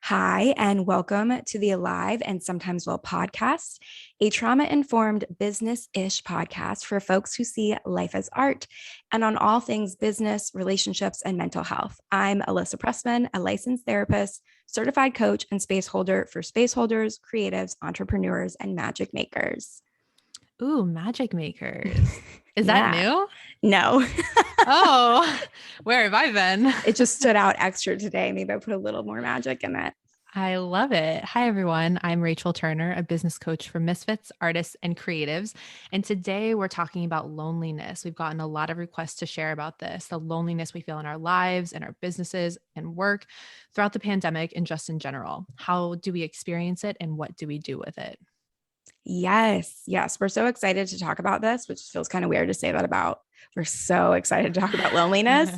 Hi, and welcome to the Alive and Sometimes Well podcast, a trauma informed business ish podcast for folks who see life as art and on all things business, relationships, and mental health. I'm Alyssa Pressman, a licensed therapist, certified coach, and space holder for space holders, creatives, entrepreneurs, and magic makers. Ooh, magic makers. Is that Yeah. new? No, Oh, where have I been? it just stood out extra today. Maybe I put a little more magic in it. I love it. Hi, everyone. I'm Rachel Turner, a business coach for misfits, artists, and creatives. And today we're talking about loneliness. We've gotten a lot of requests to share about this, the loneliness we feel in our lives and our businesses and work throughout the pandemic and just in general. How do we experience it and what do we do with it? Yes. We're so excited to talk about this, which feels kind of weird to say that about. We're so excited to talk about loneliness.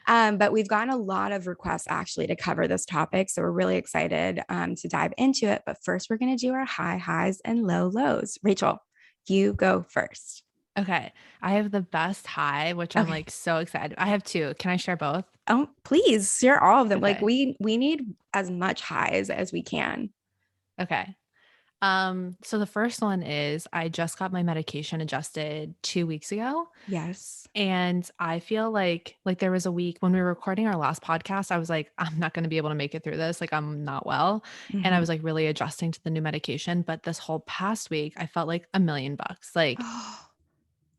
But we've gotten a lot of requests actually to cover this topic. So we're really excited to dive into it. But first, we're going to do our high highs and low lows. Rachel, you go first. Okay. I have the best high, which I'm Okay. like so excited. I have two. Can I share both? Oh, please share all of them. Like Okay. we need as much highs as we can. Okay. So the first one is I just got my medication adjusted 2 weeks ago. Yes. And I feel like there was a week when we were recording our last podcast, I was like, I'm not going to be able to make it through this. Like I'm not well. And I Mhm. was like really adjusting to the new medication. But this whole past week, I felt like $1,000,000. Like Oh,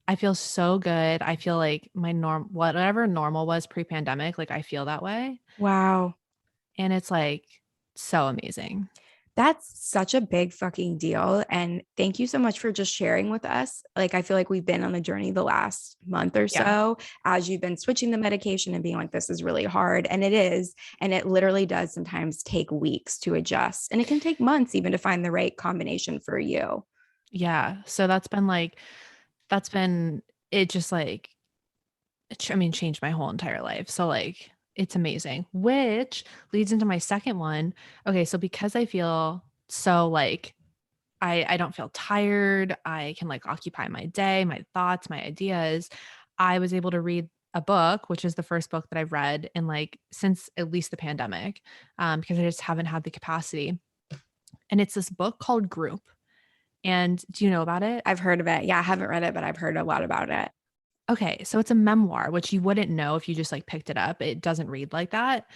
I feel so good. I feel like my whatever normal was pre-pandemic, like I feel that way. wow. And it's like so amazing. That's such a big fucking deal. And thank you so much for just sharing with us. Like, I feel like we've been on the journey the last month or Yeah. so as you've been switching the medication and being like, this is really hard. And it is. And it literally does sometimes take weeks to adjust. And it can take months even to find the right combination for you. Yeah. So that's been it just like changed my whole entire life. So like it's amazing, which leads into my second one. Okay, so because I feel so like I don't feel tired, I can like occupy my day, my thoughts, my ideas. I was able to read a book, which is the first book that I've read in like since at least the pandemic, because I just haven't had the capacity. And it's this book called Group. And do you know about it? I've heard of it. Yeah, I haven't read it, but I've heard a lot about it. Okay, so it's a memoir, which you wouldn't know if you just like picked it up. It doesn't read like that.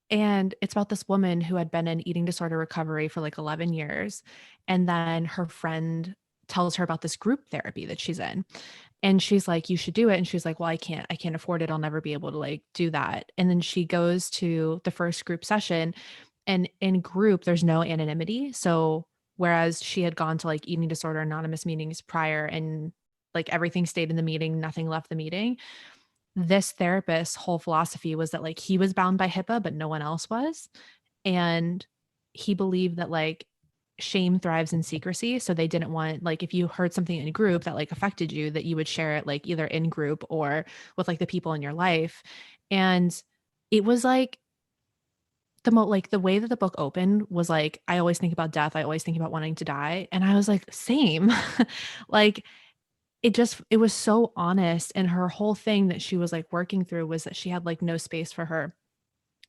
And it's about this woman who had been in eating disorder recovery for like 11 years. And then her friend tells her about this group therapy that she's in. And she's like, you should do it. And she's like, well, I can't afford it. I'll never be able to like do that. And then she goes to the first group session. And in group, there's no anonymity. So whereas she had gone to like eating disorder anonymous meetings prior and like everything stayed in the meeting, nothing left the meeting, this therapist's whole philosophy was that like he was bound by HIPAA, but no one else was. And he believed that like shame thrives in secrecy. So they didn't want like if you heard something in a group that like affected you, that you would share it like either in group or with like the people in your life. And it was like the way that the book opened was like, I always think about death. I always think about wanting to die. And I was like, same. Like it was so honest, and her whole thing that she was like working through was that she had like no space for her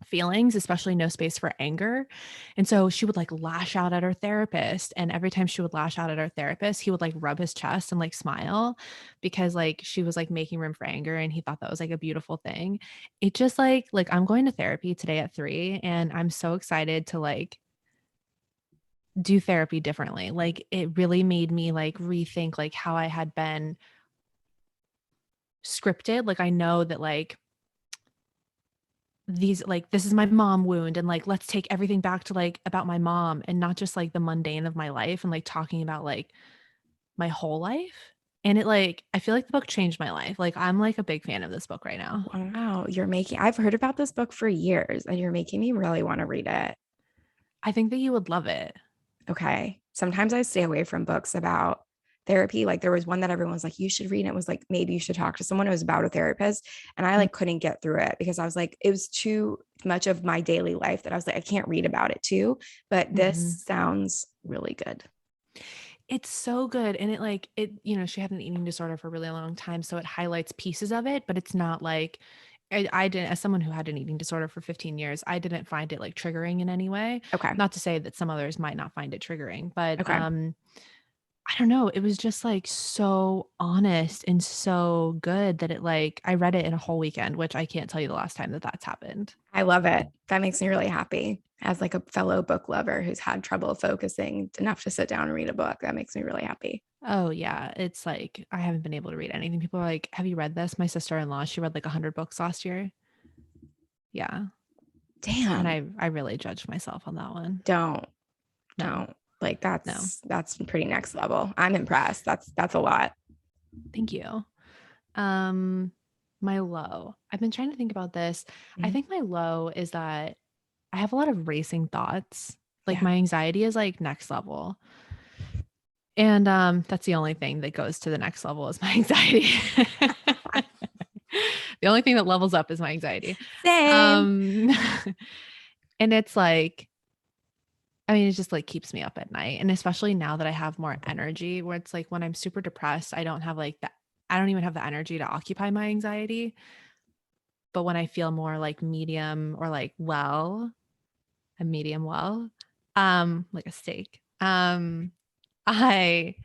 feelings, especially no space for anger. And so she would like lash out at her therapist, and every time she would lash out at her therapist, he would like rub his chest and like smile because like she was like making room for anger, and he thought that was like a beautiful thing. It just like I'm going to therapy today at 3 and I'm so excited to like do therapy differently. Like it really made me like rethink like how I had been scripted. Like I know that like these like this is my mom wound, and like let's take everything back to like about my mom and not just like the mundane of my life, and like talking about like my whole life. And it like I feel like the book changed my life. Like I'm like a big fan of this book right now. Wow, I've heard about this book for years and you're making me really want to read it. I think that you would love it. Okay. Sometimes I stay away from books about therapy. Like there was one that everyone was like, you should read. And it was like, maybe you should talk to someone. It was about a therapist. And I Mm. like couldn't get through it because I was like, it was too much of my daily life that I was like, I can't read about it too. But Mhm. this sounds really good. It's so good. And it, she had an eating disorder for a really long time. So it highlights pieces of it, but it's not like I didn't, as someone who had an eating disorder for 15 years, I didn't find it like triggering in any way. Okay. Not to say that some others might not find it triggering, but Okay. I don't know. It was just like so honest and so good that it like, I read it in a whole weekend, which I can't tell you the last time that that's happened. I love it. That makes me really happy as like a fellow book lover who's had trouble focusing enough to sit down and read a book. That makes me really happy. Oh yeah. It's like, I haven't been able to read anything. People are like, have you read this? My sister-in-law, she read like 100 books last year. Yeah. Damn. And I really judged myself on that one. Don't. No. Like No. that's pretty next level. I'm impressed. That's a lot. Thank you. My low. I've been trying to think about this. I Mhm. think my low is that I have a lot of racing thoughts. Like Yeah. my anxiety is like next level. And that's the only thing that goes to the next level is my anxiety. The only thing that levels up is my anxiety. Same. And it's like, I mean, it just like keeps me up at night. And especially now that I have more energy, where it's like when I'm super depressed, I don't have like that. I don't even have the energy to occupy my anxiety. But when I feel more like medium or like well, a medium well, like a steak, I,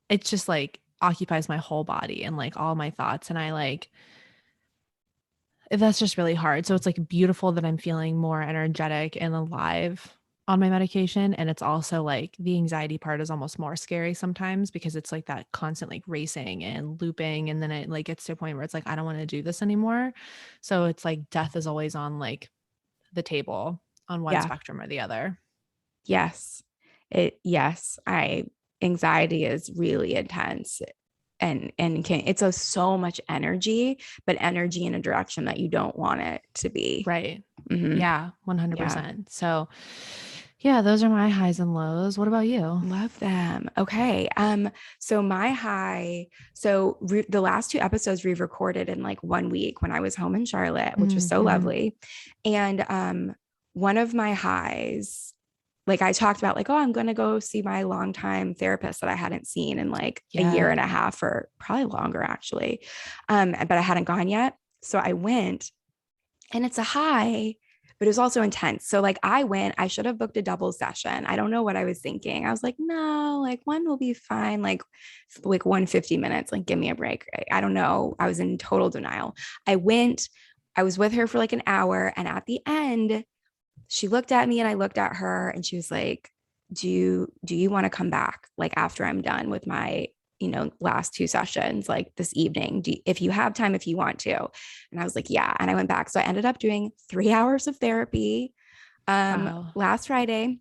it just like occupies my whole body and like all my thoughts. And I like, that's just really hard. So it's like beautiful that I'm feeling more energetic and alive on my medication. And it's also like the anxiety part is almost more scary sometimes because it's like that constant like racing and looping. And then it like gets to a point where it's like, I don't want to do this anymore. So it's like death is always on like the table on one Yeah. spectrum or the other. Yes. Anxiety is really intense and it's so much energy, but energy in a direction that you don't want it to be. Right. Mm-hmm. Yeah. 100%. Yeah. So yeah, those are my highs and lows. What about you? Love them. Okay. So my high, the last two episodes we've recorded in like 1 week when I was home in Charlotte, which was so lovely. And one of my highs, like I talked about like, oh, I'm going to go see my longtime therapist that I hadn't seen in like a year and a half or probably longer actually. But I hadn't gone yet. So I went and it's a high, but it was also intense. So like I went, I should have booked a double session. I don't know what I was thinking. I was like, no, like one will be fine. Like 150 minutes, like give me a break. I don't know. I was in total denial. I was with her for like an hour. And at the end, she looked at me and I looked at her and she was like, do you want to come back? Like after I'm done with my, last two sessions, like this evening, if you have time, if you want to. And I was like, yeah. And I went back. So I ended up doing 3 hours of therapy last Friday,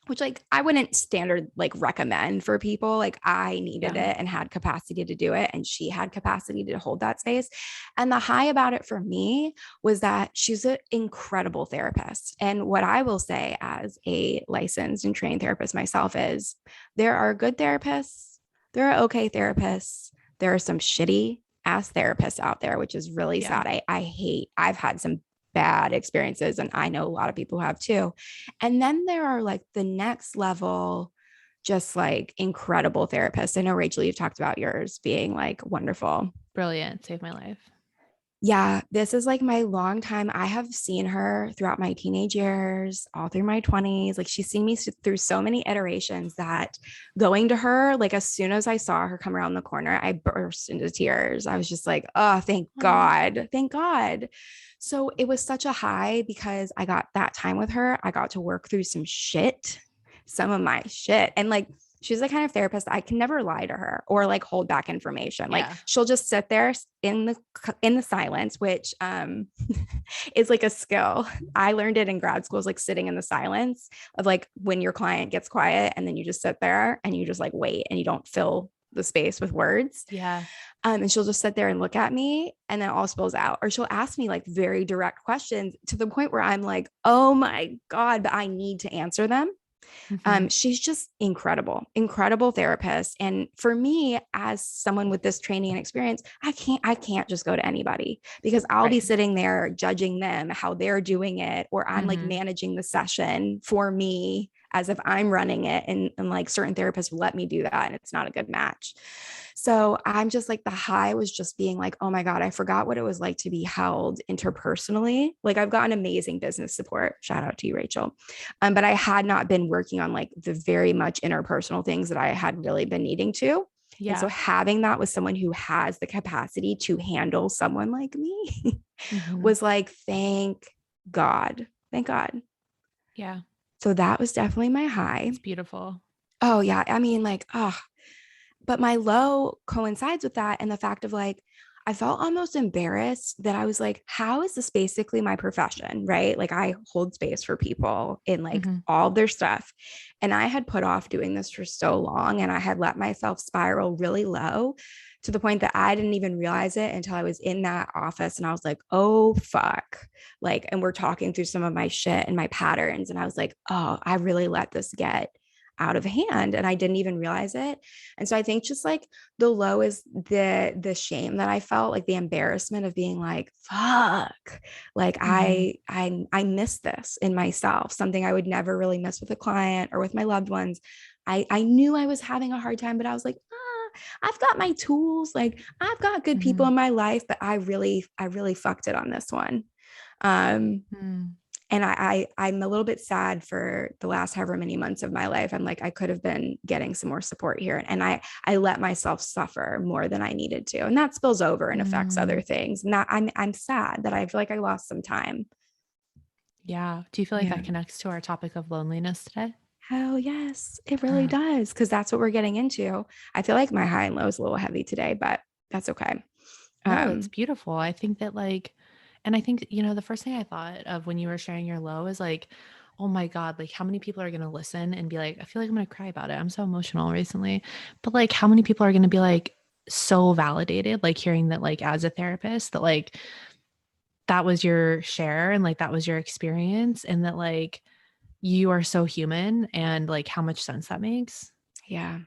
which like I wouldn't standard like recommend for people. Like I needed it and had capacity to do it. And she had capacity to hold that space. And the high about it for me was that she's an incredible therapist. And what I will say as a licensed and trained therapist myself is there are good therapists, there are okay therapists, there are some shitty ass therapists out there, which is really sad. I've had some bad experiences and I know a lot of people have too. And then there are like the next level, just like incredible therapists. I know, Rachel, you've talked about yours being like wonderful. Brilliant. Saved my life. Yeah, this is like my long time. I have seen her throughout my teenage years, all through my 20s. Like she's seen me through so many iterations that going to her, like as soon as I saw her come around the corner, I burst into tears. I was just like, oh, thank God. Thank God. So it was such a high because I got that time with her. I got to work through some of my shit. And like, she's the kind of therapist I can never lie to her or like hold back information. Like she'll just sit there in the silence, which is like a skill. I learned it in grad school, is like sitting in the silence of like when your client gets quiet and then you just sit there and you just like wait and you don't fill the space with words. Yeah. And she'll just sit there and look at me and then it all spills out. Or she'll ask me like very direct questions to the point where I'm like, oh my God, but I need to answer them. She's just incredible therapist. And for me, as someone with this training and experience, I can't just go to anybody because I'll be sitting there judging them, how they're doing it, or I'm like managing the session for me as if I'm running it, and like certain therapists let me do that, and it's not a good match. So I'm just like, the high was just being like, oh my God, I forgot what it was like to be held interpersonally. Like I've gotten amazing business support. Shout out to you, Rachel. But I had not been working on like the very much interpersonal things that I had really been needing to. And so Yeah. having that with someone who has the capacity to handle someone like me Mm-hmm. was like, thank God. Thank God. Yeah. So that was definitely my high. It's beautiful. Oh, yeah. I mean, like, oh, but my low coincides with that. And the fact of like, I felt almost embarrassed that I was like, how is this basically my profession? Right. Like I hold space for people in like Mm-hmm. all their stuff. And I had put off doing this for so long, and I had let myself spiral really low to the point that I didn't even realize it until I was in that office and I was like, oh, fuck. Like, and we're talking through some of my shit and my patterns. And I was like, oh, I really let this get out of hand and I didn't even realize it. And so I think just like the low is the shame that I felt, like the embarrassment of being like, fuck, like Mm-hmm. I miss this in myself, something I would never really miss with a client or with my loved ones. I knew I was having a hard time, but I was like, I've got my tools, like I've got good people Mm-hmm. in my life, but I really fucked it on this one. Um, Mm. and I'm a little bit sad for the last however many months of my life. I'm like, I could have been getting some more support here. And I let myself suffer more than I needed to. And that spills over and affects other Mm. things. And that I'm sad that I feel like I lost some time. Yeah. Do you feel like Yeah. that connects to our topic of loneliness today? Hell yes, it really does. Cause that's what we're getting into. I feel like my high and low is a little heavy today, but that's okay. No, it's Um, beautiful. I think that like, and I think, you know, the first thing I thought of when you were sharing your low is like, oh my God, like how many people are going to listen and be like, I feel like I'm going to cry about it. I'm so emotional recently. But like, how many people are going to be like so validated, like hearing that, like, as a therapist, that like that was your share and like that was your experience and that like you are so human and like how much sense that makes. yeah.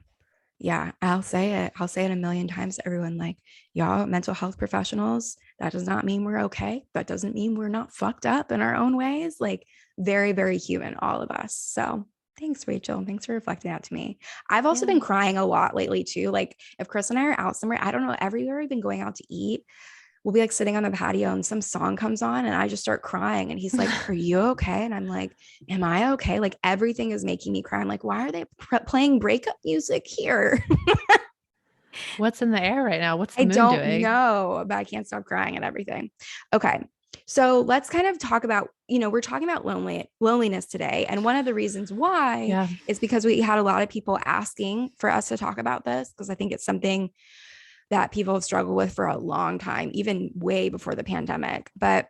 Yeah, I'll say it. I'll say it a million times to everyone. Like, y'all, mental health professionals, that does not mean we're okay. That doesn't mean we're not fucked up in our own ways. Like, very, very human, all of us. So, thanks, Rachel. Thanks for reflecting that to me. I've also Yeah. been crying a lot lately, too. Like, if Chris and I are out somewhere, I don't know, everywhere we've been going out to eat, we'll be like sitting on the patio and some song comes on and I just start crying. And he's like, are you okay? And I'm like, am I okay? Like, everything is making me cry. I'm like, why are they playing breakup music here? What's in the air right now? What's the I moon don't doing? know, but I can't stop crying at everything. Okay. So let's kind of talk about, we're talking about loneliness today. And one of the reasons why Yeah. is because we had a lot of people asking for us to talk about this, because I think it's something that people have struggled with for a long time, even way before the pandemic. But,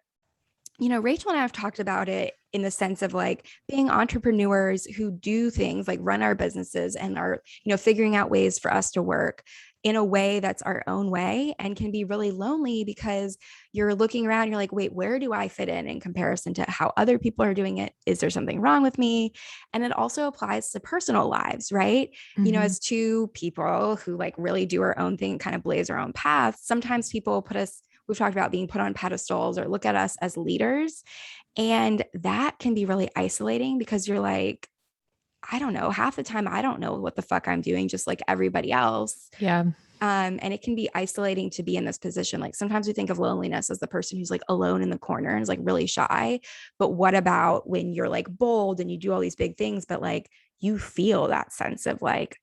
Rachel and I have talked about it in the sense of like being entrepreneurs who do things like run our businesses and are, figuring out ways for us to work in a way that's our own way, and can be really lonely because you're looking around, you're like, wait, where do I fit in comparison to how other people are doing it? Is there something wrong with me? And it also applies to personal lives, right? Mm-hmm. As two people who like really do our own thing, kind of blaze our own paths, sometimes people put us, we've talked about being put on pedestals or look at us as leaders. And that can be really isolating because you're like, I don't know, half the time, I don't know what the fuck I'm doing, just like everybody else. Yeah. And it can be isolating to be in this position. Like sometimes we think of loneliness as the person who's like alone in the corner and is like really shy. But what about when you're like bold and you do all these big things, but like you feel that sense of like,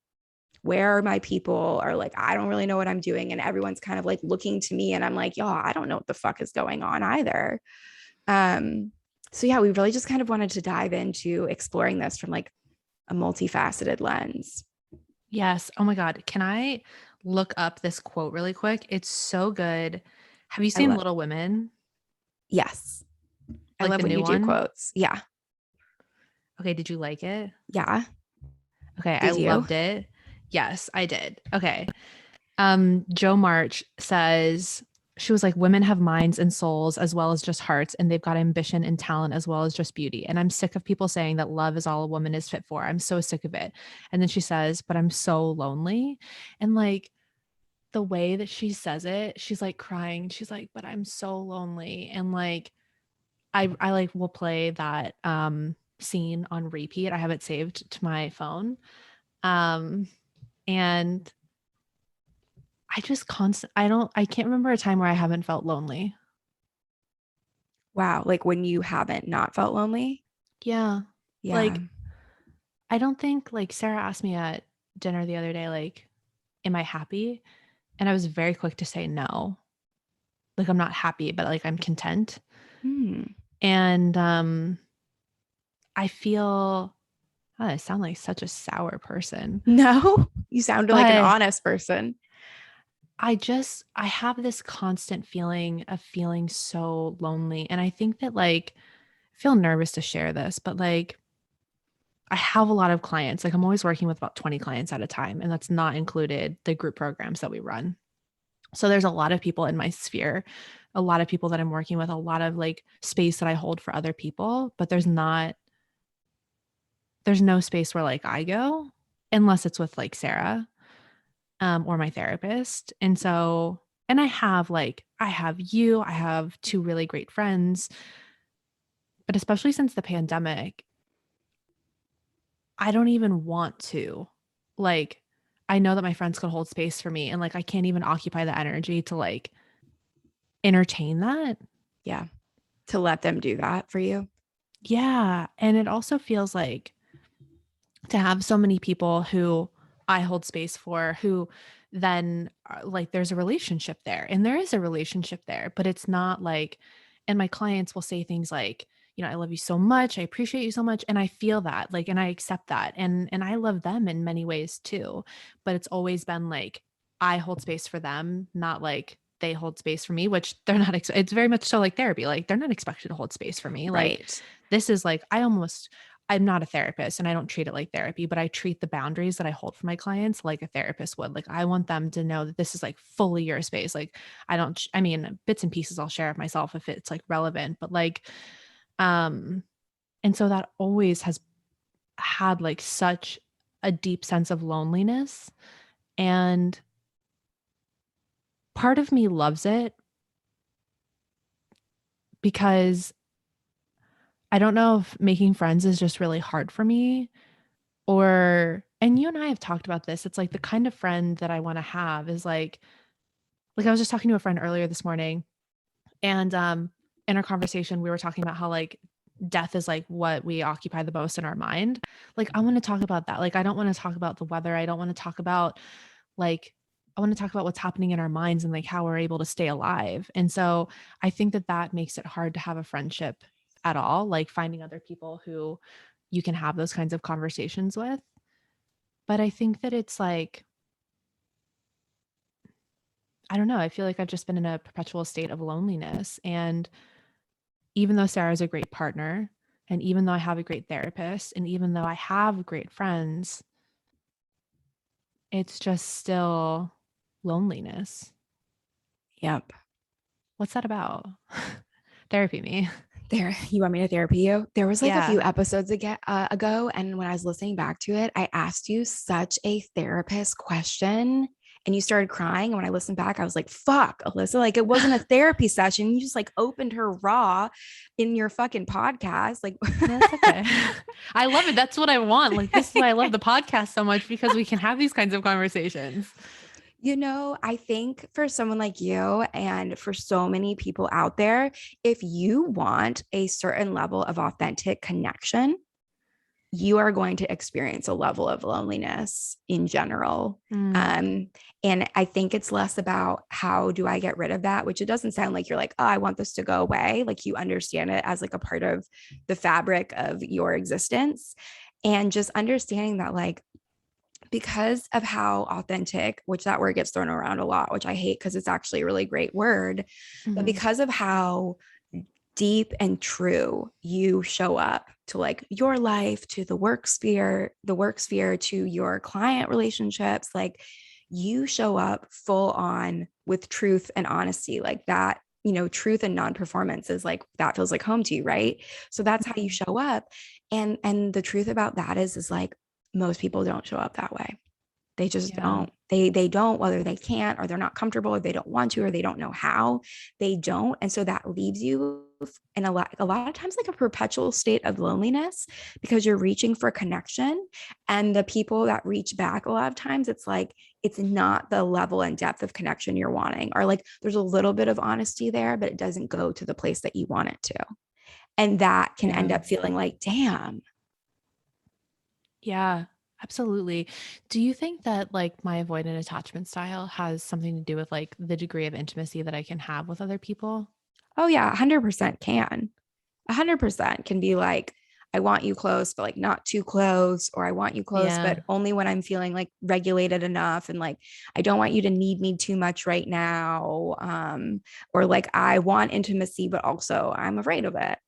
where are my people? Or like, I don't really know what I'm doing. And everyone's kind of like looking to me. And I'm like, y'all, I don't know what the fuck is going on either. Um, so yeah, we really just kind of wanted to dive into exploring this from like a multifaceted lens. Yes. Oh my God. Can I look up this quote really quick? It's so good. Have you I seen love, Little Women? yes, I Like love the when new you do one? quotes. Yeah. Okay. Did you like it? Yeah. Okay. I Did you? loved it. Yes, I did. Okay. Joe March says, she was like, women have minds and souls as well as just hearts, and they've got ambition and talent as well as just beauty. And I'm sick of people saying that love is all a woman is fit for. I'm so sick of it. And then she says, but I'm so lonely. And like the way that she says it, she's like crying. She's like, but I'm so lonely. And like I like will play that scene on repeat. I have it saved to my phone. And I just I can't remember a time where I haven't felt lonely. Wow. Like when you haven't not felt lonely? Yeah. Yeah. Like, I don't think, like, Sarah asked me at dinner the other day, like, am I happy? And I was very quick to say no. Like, I'm not happy, but like I'm content. Hmm. And I feel, oh, I sound like such a sour person, No, you sounded like an but honest person. I have this constant feeling of feeling so lonely. And I think that, like, I feel nervous to share this, but like, I have a lot of clients. Like, I'm always working with about 20 clients at a time, and that's not included the group programs that we run. So there's a lot of people in my sphere, a lot of people that I'm working with, a lot of like space that I hold for other people, but there's no space where like I go unless it's with like Sarah, or my therapist. And so, and I have you, I have two really great friends, but especially since the pandemic, I don't even want to. Like, I know that my friends could hold space for me, and like I can't even occupy the energy to like entertain that. Yeah. To let them do that for you. Yeah. And it also feels like to have so many people who I hold space for, who then like there's a relationship there, and there is a relationship there, but it's not like, and my clients will say things like, you know, I love you so much, I appreciate you so much, and I feel that, like, and I accept that, and I love them in many ways too, but it's always been like I hold space for them, not like they hold space for me, which they're not it's very much so like therapy, like they're not expected to hold space for me. Like, Right. this is like, I'm not a therapist and I don't treat it like therapy, but I treat the boundaries that I hold for my clients like a therapist would. Like, I want them to know that this is like fully your space. Like, I mean, bits and pieces I'll share of myself if it's like relevant, but like, um, and so that always has had like such a deep sense of loneliness. And part of me loves it because I don't know if making friends is just really hard for me, or, and you and I have talked about this. It's like the kind of friend that I want to have is like I was just talking to a friend earlier this morning, and in our conversation we were talking about how like death is like what we occupy the most in our mind. Like, I want to talk about that. Like, I don't want to talk about the weather. I don't want to talk about like, I want to talk about what's happening in our minds and like how we're able to stay alive. And so I think that that makes it hard to have a friendship at all, like finding other people who you can have those kinds of conversations with. But I think that it's like, I don't know, I feel like I've just been in a perpetual state of loneliness. And even though Sarah's a great partner, and even though I have a great therapist, and even though I have great friends, it's just still loneliness. Yep. What's that about? Therapy me. There, you want me to therapy you? There was like a few Yeah. episodes ago, and when I was listening back to it, I asked you such a therapist question, and you started crying. And when I listened back, I was like, "Fuck, Alyssa!" Like it wasn't a therapy session. You just like opened her raw in your fucking podcast. Like, That's okay. I love it. That's what I want. Like, this is why I love the podcast so much, because we can have these kinds of conversations. I think for someone like you and for so many people out there, if you want a certain level of authentic connection, you are going to experience a level of loneliness in general. Mm, Um, and I think it's less about how do I get rid of that, which it doesn't sound like you're like, oh, I want this to go away. Like you understand it as like a part of the fabric of your existence. And just understanding that, like, because of how authentic, which that word gets thrown around a lot, which I hate because it's actually a really great word, but mhm. because of how deep and true you show up to like your life, to the work sphere, to your client relationships, like you show up full on with truth and honesty, like that, truth and non-performance is like that feels like home to you, right? So that's how you show up. And the truth about that is like most people don't show up that way. They just Yeah. don't. They don't, whether they can't or they're not comfortable or they don't want to or they don't know how. They don't. And so that leaves you in a lot of times like a perpetual state of loneliness because you're reaching for connection. And the people that reach back a lot of times, it's like it's not the level and depth of connection you're wanting, or like there's a little bit of honesty there, but it doesn't go to the place that you want it to. And that can end Yeah. up feeling like, damn. Yeah, absolutely. Do you think that like my avoidant attachment style has something to do with like the degree of intimacy that I can have with other people? Oh yeah, 100% can. 100% can be like, I want you close, but like not too close, or I want you close, Yeah. but only when I'm feeling like regulated enough. And like, I don't want you to need me too much right now. Or like, I want intimacy, but also I'm afraid of it.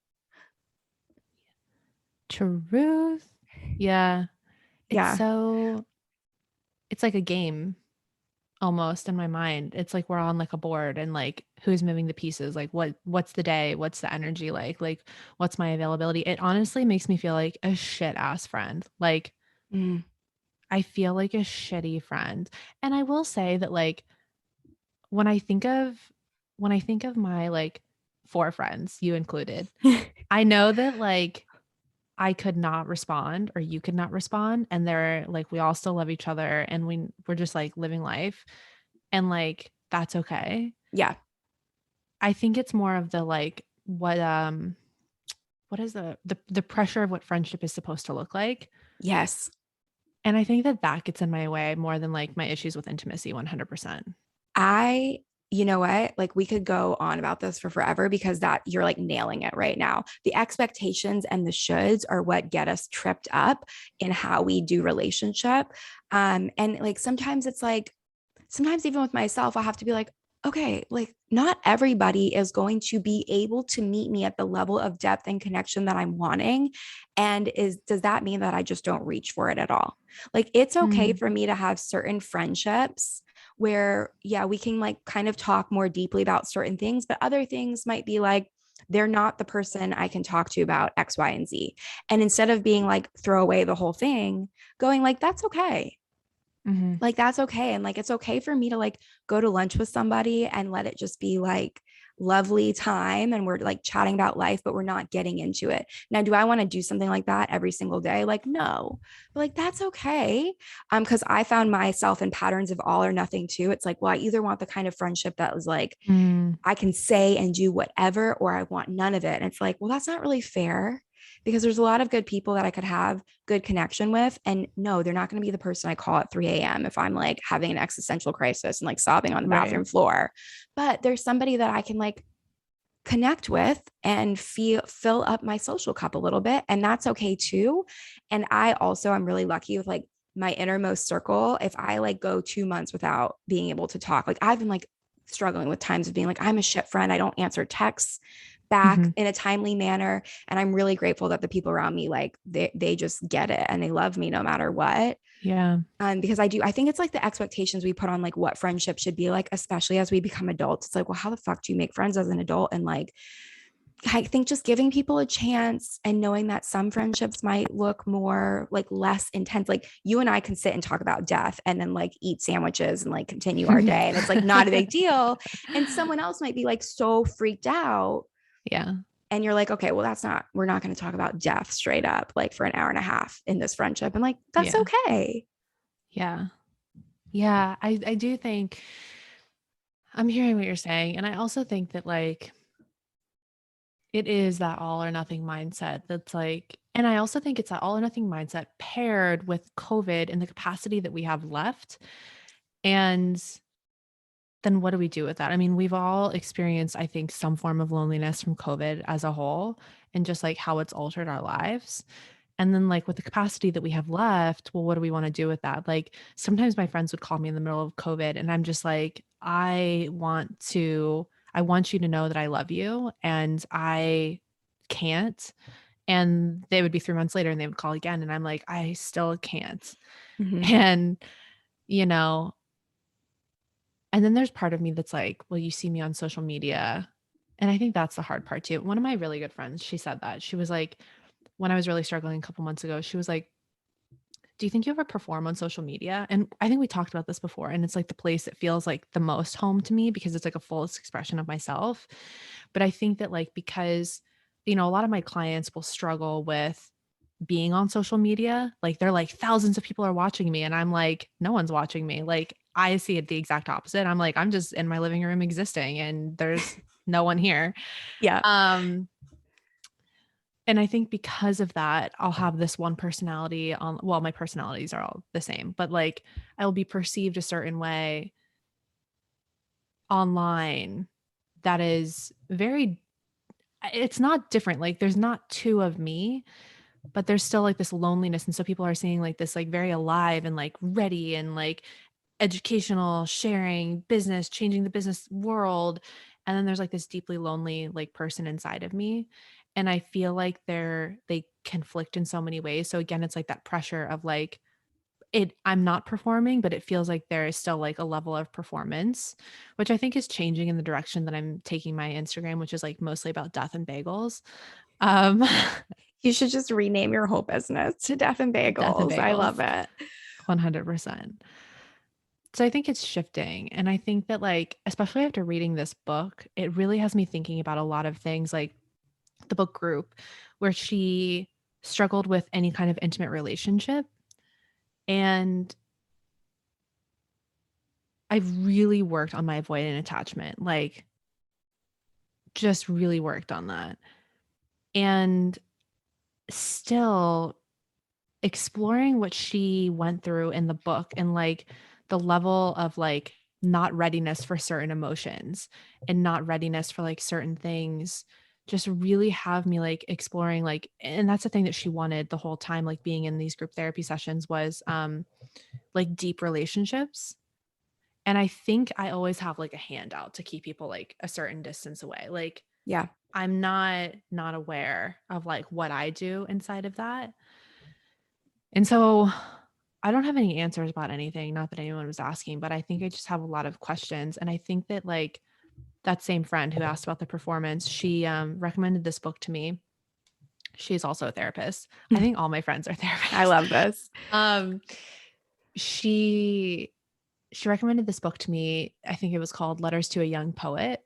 Truth. Yeah. It's Yeah. so, it's like a game almost in my mind. It's like we're on like a board and like who's moving the pieces, like what's the day, what's the energy like what's my availability. It honestly makes me feel like a shit ass friend. Like Mm. I feel like a shitty friend. And I will say that like when I think of my like four friends, you included, I know that like I could not respond or you could not respond, and they're like we all still love each other and we're just like living life, and like that's okay. Yeah. I think it's more of the like what is the pressure of what friendship is supposed to look like. Yes. And I think that that gets in my way more than like my issues with intimacy 100%. I, you know what? Like we could go on about this for forever because that you're like nailing it right now. The expectations and the shoulds are what get us tripped up in how we do relationship. And like sometimes it's like, sometimes even with myself, I'll have to be like, okay, like not everybody is going to be able to meet me at the level of depth and connection that I'm wanting. And does that mean that I just don't reach for it at all? Like it's okay Mm, for me to have certain friendships where, yeah, we can like kind of talk more deeply about certain things, but other things might be like, they're not the person I can talk to about X, Y, and Z. And instead of being like, throw away the whole thing, going like, that's okay, mhm. like that's okay. And like it's okay for me to like go to lunch with somebody and let it just be like lovely time and we're like chatting about life, but we're not getting into it. Now, do I want to do something like that every single day? Like no. But like that's okay. Because I found myself in patterns of all or nothing too. It's like, well, I either want the kind of friendship that was like Mm, I can say and do whatever, or I want none of it. And it's like, well, that's not really fair because there's a lot of good people that I could have good connection with. And no, they're not going to be the person I call at 3 a.m. if I'm like having an existential crisis and like sobbing on the right. bathroom floor. But there's somebody that I can like connect with and fill up my social cup a little bit. And that's okay too. And I also am really lucky with like my innermost circle. If I like go 2 months without being able to talk, like I've been like struggling with times of being like, I'm a shit friend. I don't answer texts back Mhm. in a timely manner. And I'm really grateful that the people around me, like they just get it and they love me no matter what. Yeah. Because I think it's like the expectations we put on like what friendship should be like, especially as we become adults. It's like, well, how the fuck do you make friends as an adult? And like, I think just giving people a chance and knowing that some friendships might look more like less intense. Like you and I can sit and talk about death and then like eat sandwiches and like continue our day. And it's like not a big deal. And someone else might be like so freaked out. Yeah. And you're like, okay, well, we're not going to talk about death straight up, like for an hour and a half in this friendship. And like, that's Yeah. okay. Yeah. Yeah. I do think I'm hearing what you're saying. And I also think that like it is that all or nothing mindset that's like, and I also think it's that all or nothing mindset paired with COVID and the capacity that we have left. And then what do we do with that? I mean, we've all experienced, I think, some form of loneliness from COVID as a whole and just like how it's altered our lives. And then, like, with the capacity that we have left, well, what do we want to do with that? Like, sometimes my friends would call me in the middle of COVID, and I'm just like, I want you to know that I love you, and I can't. And they would be 3 months later and they would call again. And I'm like, I still can't. Mm-hmm. And, you know, and then there's part of me that's like, well, you see me on social media. And I think that's the hard part too. One of my really good friends, she said that. She was like, when I was really struggling a couple months ago, she was like, do you think you ever perform on social media? And I think we talked about this before, and it's like the place that feels like the most home to me because it's like a fullest expression of myself. But I think that like, because, you know, a lot of my clients will struggle with being on social media. Like they're like, thousands of people are watching me. And I'm like, no one's watching me. Like I see it the exact opposite. I'm like, I'm just in my living room existing and there's no one here. Yeah. Um, and I think because of that, I'll have this one personality on, well, my personalities are all the same, but like I will be perceived a certain way online that is very, it's not different. Like there's not two of me, but there's still like this loneliness. And so people are seeing like this, like very alive and like ready and like educational, sharing, business, changing the business world. And then there's like this deeply lonely like person inside of me. And I feel like they conflict in so many ways. So again, it's like that pressure of like I'm not performing, but it feels like there is still like a level of performance, which I think is changing in the direction that I'm taking my Instagram, which is like mostly about death and bagels. Um You should just rename your whole business to Death and death and Bagels. I bagels. love it. 100%. So I think it's shifting. And I think that, like, especially after reading this book, it really has me thinking about a lot of things like the book Group, where she struggled with any kind of intimate relationship. And I've really worked on my avoidant attachment, like, just really worked on that. And still exploring what she went through in the book and like the level of like not readiness for certain emotions and not readiness for like certain things just really have me like exploring like, and that's the thing that she wanted the whole time, like being in these group therapy sessions was like deep relationships. And I think I always have like a handout to keep people like a certain distance away. Like Yeah. I'm not aware of like what I do inside of that. And so I don't have any answers about anything, not that anyone was asking, but I think I just have a lot of questions. And I think that like that same friend who asked about the performance, she recommended this book to me. She's also a therapist. I think all my friends are I therapists. love this. Um, she recommended this book to me. I think it was called Letters to a Young Poet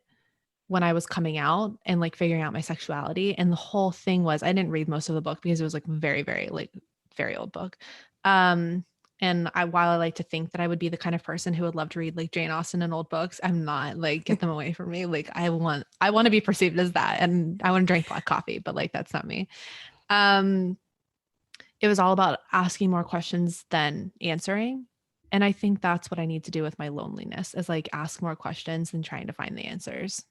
when I was coming out and like figuring out my sexuality. And the whole thing was I didn't read most of the book because it was like very, very like very old book. And while I like to think that I would be the kind of person who would love to read like Jane Austen and old books, I'm not. Like, get them away from me. Like I want to be perceived as that, and I want to drink black coffee, but like that's not me. It was all about asking more questions than answering. And I think that's what I need to do with my loneliness is like ask more questions than trying to find the answers.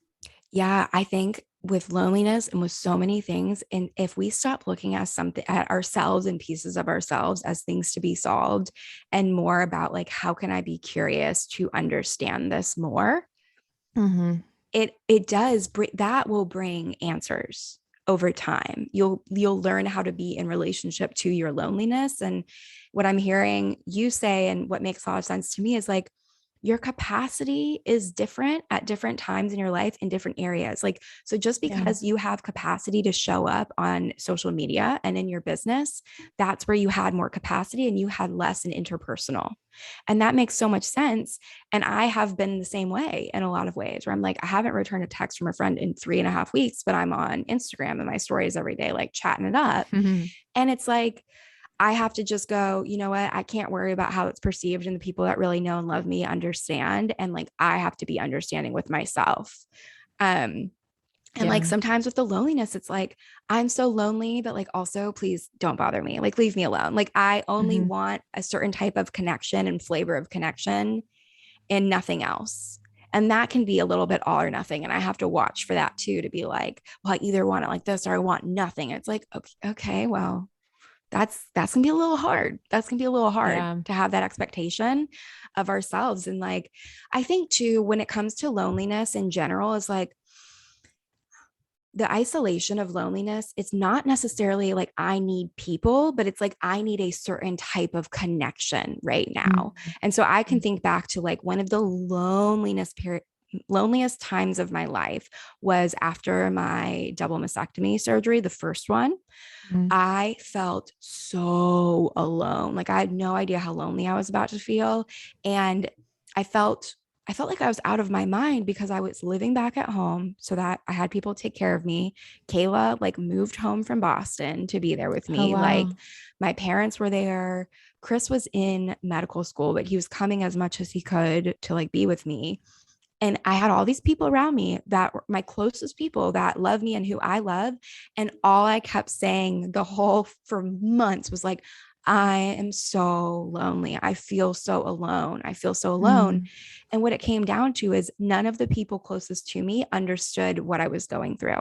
Yeah, I think with loneliness and with so many things, and if we stop looking at something at ourselves and pieces of ourselves as things to be solved and more about like how can I be curious to understand this more, Mm-hmm. it does that will bring answers over time. You'll learn how to be in relationship to your loneliness. And what I'm hearing you say and what makes a lot of sense to me is like your capacity is different at different times in your life in different areas. Like, so just Yeah. because you have capacity to show up on social media and in your business, that's where you had more capacity and you had less in interpersonal. And that makes so much sense. And I have been the same way in a lot of ways where I'm like, I haven't returned a text from a friend in 3.5 weeks, but I'm on Instagram and my stories every day, like chatting it up. Mm-hmm. And it's like, I have to just go, you know what? I can't worry about how it's perceived, and the people that really know and love me understand. And like, I have to be understanding with myself. And like Yeah. sometimes with the loneliness, it's like, I'm so lonely, but like also please don't bother me. Like leave me alone. Like I only Mm-hmm. want a certain type of connection and flavor of connection and nothing else. And that can be a little bit all or nothing. And I have to watch for that too, to be like, well, I either want it like this or I want nothing. It's like, okay, well, that's gonna be a little hard. That's gonna be a little hard Yeah. to have that expectation of ourselves. And like, I think too, when it comes to loneliness in general, is like the isolation of loneliness. It's not necessarily like I need people, but it's like I need a certain type of connection right now. Mm-hmm. And so I can think back to like one of the loneliness loneliest times of my life was after my double mastectomy surgery, the first one. Mm. I felt so alone. Like I had no idea how lonely I was about to feel. And I felt I felt like I was out of my mind because I was living back at home so that I had people take care of me. Kayla like moved home from Boston to be there with Oh, me. Like wow. my parents were there. Chris was in medical school, but he was coming as much as he could to like be with me. And I had all these people around me that were my closest people that love me and who I love. And all I kept saying the whole for months was like, I am so lonely. I feel so alone. I feel so alone. Mm. And what it came down to is none of the people closest to me understood what I was going through.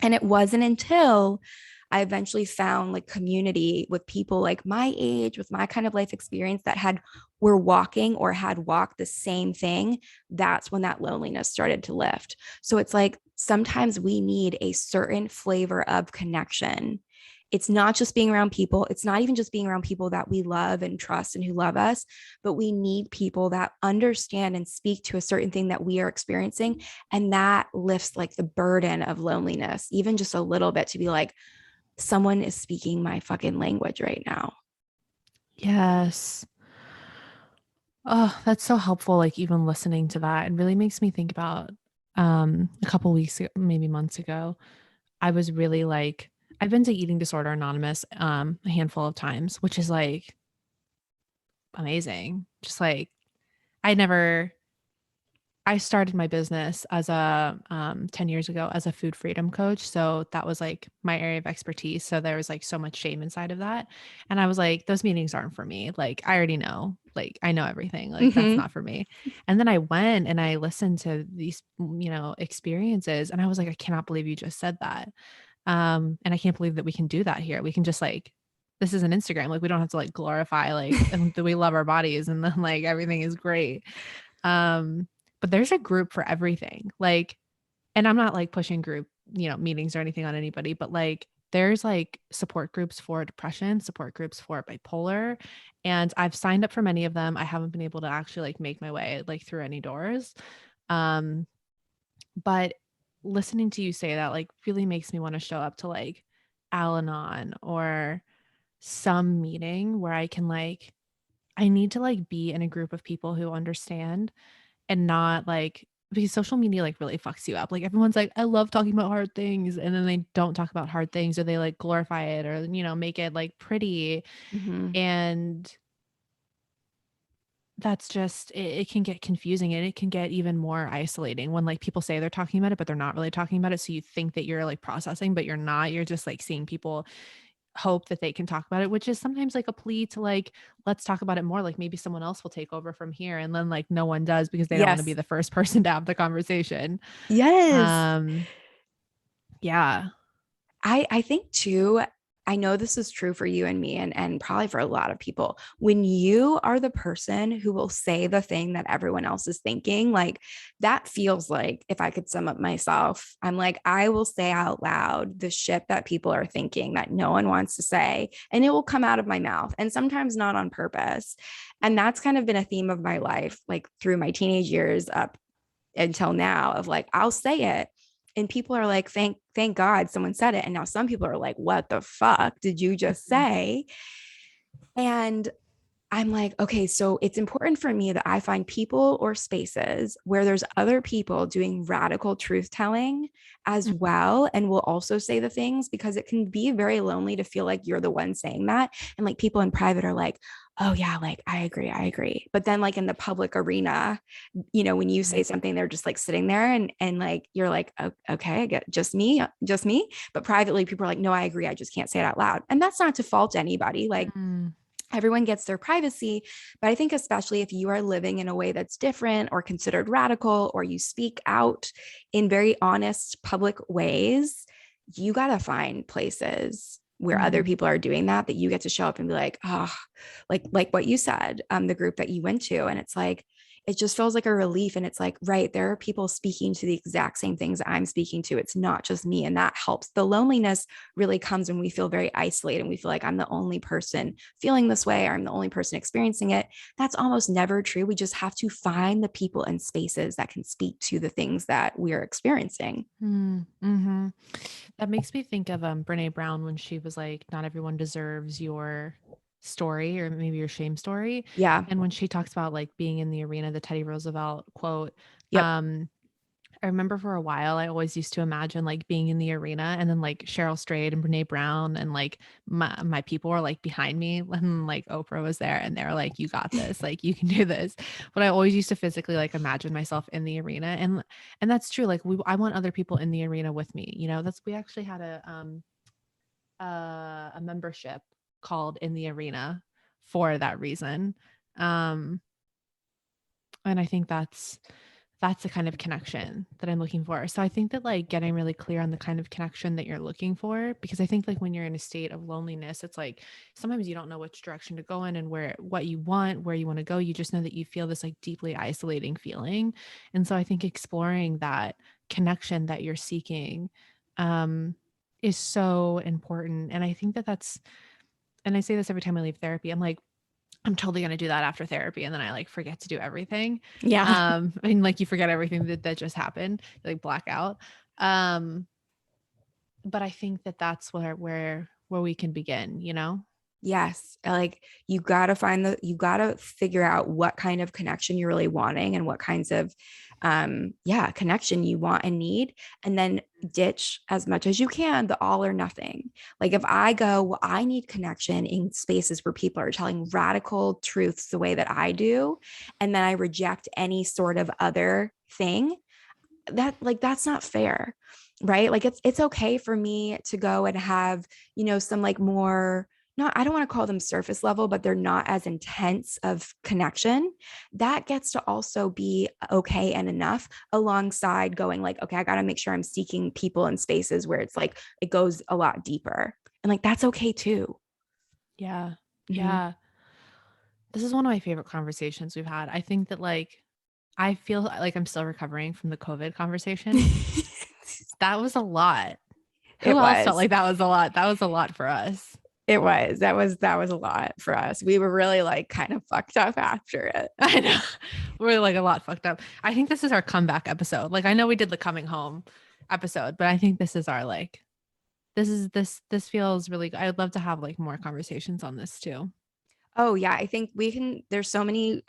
And it wasn't until I eventually found like community with people like my age, with my kind of life experience that were walking or had walked the same thing. That's when that loneliness started to lift. So it's like sometimes we need a certain flavor of connection. It's not just being around people. It's not even just being around people that we love and trust and who love us, but we need people that understand and speak to a certain thing that we are experiencing. And that lifts like the burden of loneliness, even just a little bit to be like, someone is speaking my fucking language right now. Yes. Oh, that's so helpful. Like even listening to that, it really makes me think about a couple weeks ago, maybe months ago. I was really like, I've been to Eating Disorder Anonymous a handful of times, which is like amazing. Just like I never I started my business as a 10 years ago as a food freedom coach. So that was like my area of expertise. So there was like so much shame inside of that. And I was like, those meetings aren't for me. Like, I already know, like, I know everything. Like, that's Mm-hmm. not for me. And then I went and I listened to these, experiences. And I was like, I cannot believe you just said that. And I can't believe that we can do that here. We can just like, this is an Instagram. Like, we don't have to like glorify, like, and that we love our bodies and then like everything is great. Um, but there's a group for everything. Like, and I'm not like pushing group, meetings or anything on anybody, but like there's like support groups for depression, support groups for bipolar, and I've signed up for many of them. I haven't been able to actually like make my way like through any doors. Um, but listening to you say that like really makes me want to show up to like Al-Anon or some meeting where I can like I need to like be in a group of people who understand and not like because social media like really fucks you up. Like everyone's like, I love talking about hard things. And then they don't talk about hard things or they like glorify it or, make it like pretty. Mm-hmm. And that's just, it can get confusing and it can get even more isolating when like people say they're talking about it, but they're not really talking about it. So you think that you're like processing, but you're not. You're just like seeing people hope that they can talk about it, which is sometimes like a plea to like, let's talk about it more. Like maybe someone else will take over from here. And then like no one does because they don't want to be Yes. the first person to have the conversation. Yes. Um, yeah. I think too, I know this is true for you and me and probably for a lot of people. When you are the person who will say the thing that everyone else is thinking, like that feels like if I could sum up myself, I'm like, I will say out loud the shit that people are thinking that no one wants to say, and it will come out of my mouth and sometimes not on purpose. And that's kind of been a theme of my life, like through my teenage years up until now of like I'll say it and people are like thank God someone said it, and now some people are like what the fuck did you just Mhm. say? And I'm like, okay, so it's important for me that I find people or spaces where there's other people doing radical truth telling as Mhm. well. And will also say the things because it can be very lonely to feel like you're the one saying that. And like people in private are like, oh, yeah, like I agree, I agree. But then, like in the public arena, when you say Mhm. something, they're just like sitting there and like you're like, oh, okay, I get just me, just me. But privately, people are like, no, I agree. I just can't say it out loud. And that's not to fault anybody. Like, Mm. everyone gets their privacy. But I think, especially if you are living in a way that's different or considered radical, or you speak out in very honest public ways, you got to find places where other Mhm. people are doing that you get to show up and be like, oh, like what you said, the group that you went to. And it's like, it just feels like a relief. And it's like, right, there are people speaking to the exact same things I'm speaking to. It's not just me. And that helps. The loneliness really comes when we feel very isolated and we feel like I'm the only person feeling this way, or I'm the only person experiencing it. That's almost never true. We just have to find the people and spaces that can speak to the things that we are experiencing. Mm-hmm. That makes me think of Brene Brown when she was like, not everyone deserves your story or maybe your shame story. Yeah. And when she talks about like being in the arena, the Teddy Roosevelt quote, Yep. I remember for a while, I always used to imagine like being in the arena and then like Cheryl Strayed and Brene Brown and like my people were like behind me when like Oprah was there and they were like, you got this, like you can do this. But I always used to physically like imagine myself in the arena. And that's true. Like I want other people in the arena with me. You know, we actually had a membership called In the Arena for that reason. Um, and I think that's the kind of connection that I'm looking for. So I think that like getting really clear on the kind of connection that you're looking for, because I think like when you're in a state of loneliness, it's like sometimes you don't know which direction to go in and what you want, where you want to go. You just know that you feel this like deeply isolating feeling. And so I think exploring that connection that you're seeking is so important. And I think and I say this every time I leave therapy, I'm totally going to do that after therapy. And then I like forget to do everything. Yeah. And like you forget everything that just happened, you, like black out. But I think that that's where we can begin, you know? Yes. Like you got to you got to figure out what kind of connection you're really wanting and what kinds of, connection you want and need. And then ditch as much as you can the all or nothing. Like if I go, well, I need connection in spaces where people are telling radical truths the way that I do, and then I reject any sort of other thing, that's not fair, right? Like it's okay for me to go and have, some like more, not, I don't want to call them surface level, but they're not as intense of connection. That gets to also be okay and enough, alongside going like, okay, I got to make sure I'm seeking people and spaces where it's like it goes a lot deeper, and like that's okay too. Yeah. Mm-hmm. Yeah. This is one of my favorite conversations we've had. I think that like, I feel like I'm still recovering from the COVID conversation. That was a lot. Who It else felt was. like that was a lot? That was a lot for us. That was a lot for us. We were really like kind of fucked up after it. I know. We're like a lot fucked up. I think this is our comeback episode. Like I know we did the coming home episode, but I think this is our like this feels really good. I would love to have like more conversations on this too. Oh yeah, I think there's so many